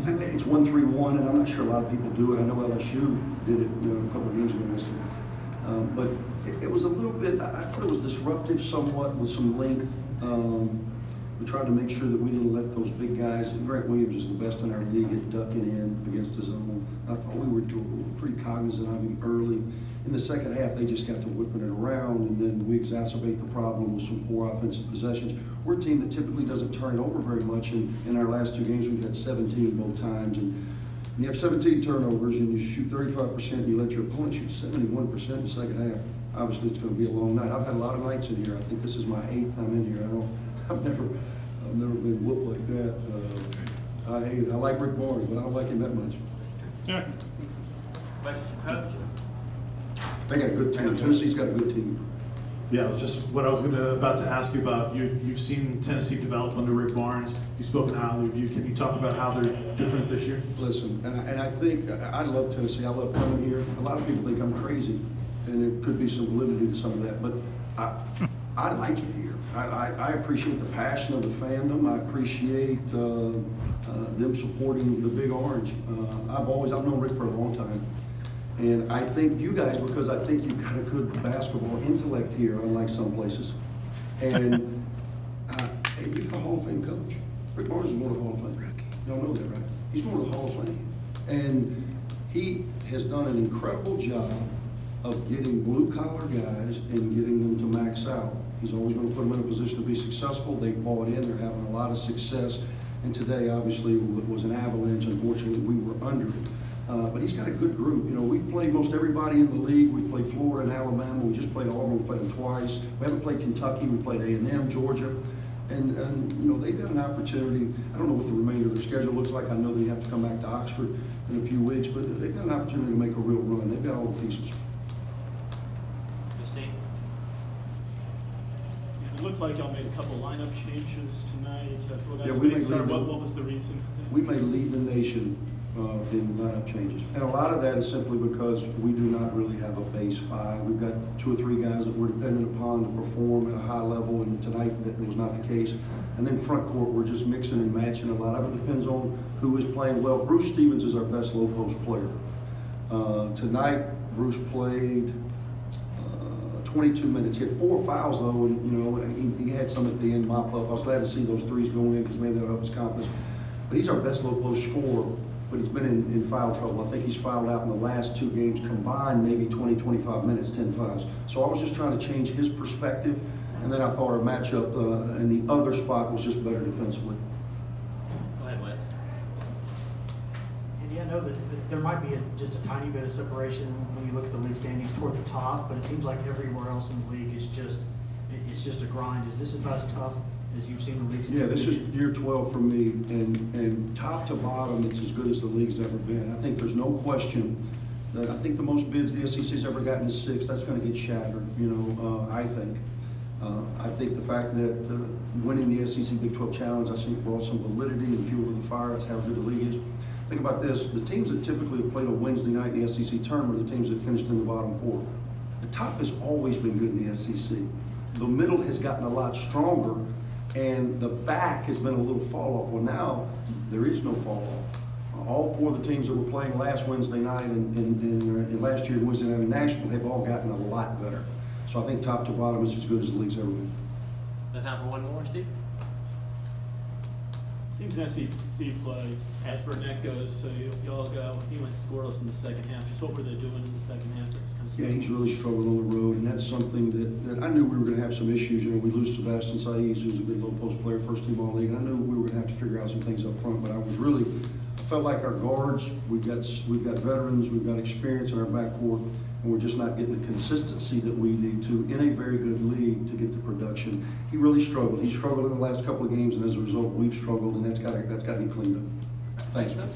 It's 1-3-1, and I'm not sure a lot of people do it. I know LSU did it, a couple of games ago. But it was a little bit, I thought it was disruptive somewhat with some length. We tried to make sure that we didn't let those big guys, and Grant Williams is the best in our league at ducking in against his own. I thought we were pretty cognizant of him early. In the second half, they just got to whipping it around, and then we exacerbate the problem with some poor offensive possessions. We're a team that typically doesn't turn it over very much, and in our last 2 games, we've had 17 both times. And when you have 17 turnovers and you shoot 35% and you let your opponent shoot 71% in the second half, obviously it's going to be a long night. I've had a lot of nights in here. I think this is my 8th time in here. I've never been whooped like that. I hate it. I like Rick Barnes, but I don't like him that much. Questions for Coach? They got a good team. Tennessee's got a good team. Yeah, it's just what I was about to ask you about. You've seen Tennessee develop under Rick Barnes. You've spoken highly of you. Can you talk about how they're different this year? Listen, and I think I love Tennessee. I love coming here. A lot of people think I'm crazy, and there could be some validity to some of that, but I like it here. I appreciate the passion of the fandom. I appreciate them supporting the Big Orange. I've known Rick for a long time. And I think you guys, because I think you've got a good basketball intellect here, unlike some places. And you've got a Hall of Fame coach. Rick Barnes is going to the Hall of Fame. Y'all know that, right? He's going to the Hall of Fame. And he has done an incredible job of getting blue-collar guys and getting them to max out. He's always going to put them in a position to be successful. They've bought in. They're having a lot of success. And today, obviously, was an avalanche. Unfortunately, we were under it. But he's got a good group. We've played most everybody in the league. We played Florida and Alabama. We just played Auburn. We played them twice. We haven't played Kentucky. We played A&M, Georgia. And they've got an opportunity. I don't know what the remainder of their schedule looks like. I know they have to come back to Oxford in a few weeks, but they've got an opportunity to make a real run. They've got all the pieces. It looked like y'all made a couple lineup changes tonight. What was the reason? We may lead the nation in lineup changes. And a lot of that is simply because we do not really have a base 5. We've got 2 or 3 guys that we're dependent upon to perform at a high level, and tonight that was not the case. And then front court, we're just mixing and matching. A lot of it depends on who is playing well. Bruce Stevens is our best low post player. Tonight, Bruce played 22 minutes. He had 4 fouls though, and he had some at the end mop up. I was glad to see those 3s go in because maybe that'll help his confidence. But he's our best low post scorer, but he's been in foul trouble. I think he's fouled out in the last 2 games combined, maybe 20, 25 minutes, 10 fouls. So I was just trying to change his perspective, and then I thought our matchup in the other spot was just better defensively. Go ahead, Wes. And I know that there might be just a tiny bit of separation when you look at the league standings toward the top, but it seems like everywhere else in the league is it's just a grind. Is this about as tough as you've seen the leagues? Yeah, this is year 12 for me, and top to bottom, it's as good as the league's ever been. I think there's no question that I think the most bids the SEC's ever gotten is 6. That's going to get shattered, I think the fact that winning the SEC Big 12 Challenge, I think brought some validity and fuel to the fire. That's how good the league is. Think about this, the teams that typically have played on Wednesday night in the SEC tournament are the teams that finished in the bottom 4. The top has always been good in the SEC. The middle has gotten a lot stronger, and the back has been a little fall off. Well, now there is no fall off. All 4 of the teams that were playing last Wednesday night and last year Wednesday night in Nashville have all gotten a lot better. So I think top to bottom is as good as the league's ever been. No time for one more, Steve? Seems SEC play, as Burnett goes, so y'all go. He went scoreless in the second half. Just what were they doing in the second half? Yeah, he's really struggled on the road, and that's something that I knew we were going to have some issues. We lose Sebastian Saiz, who's a good low post player, first team all league, and I knew we were going to have to figure out some things up front. But I felt like our guards, we've got veterans, we've got experience in our backcourt, and we're just not getting the consistency that we need to in a very good league to get the production. He really struggled. He struggled in the last couple of games, and as a result, we've struggled, and that's got to be cleaned up. Thanks, man.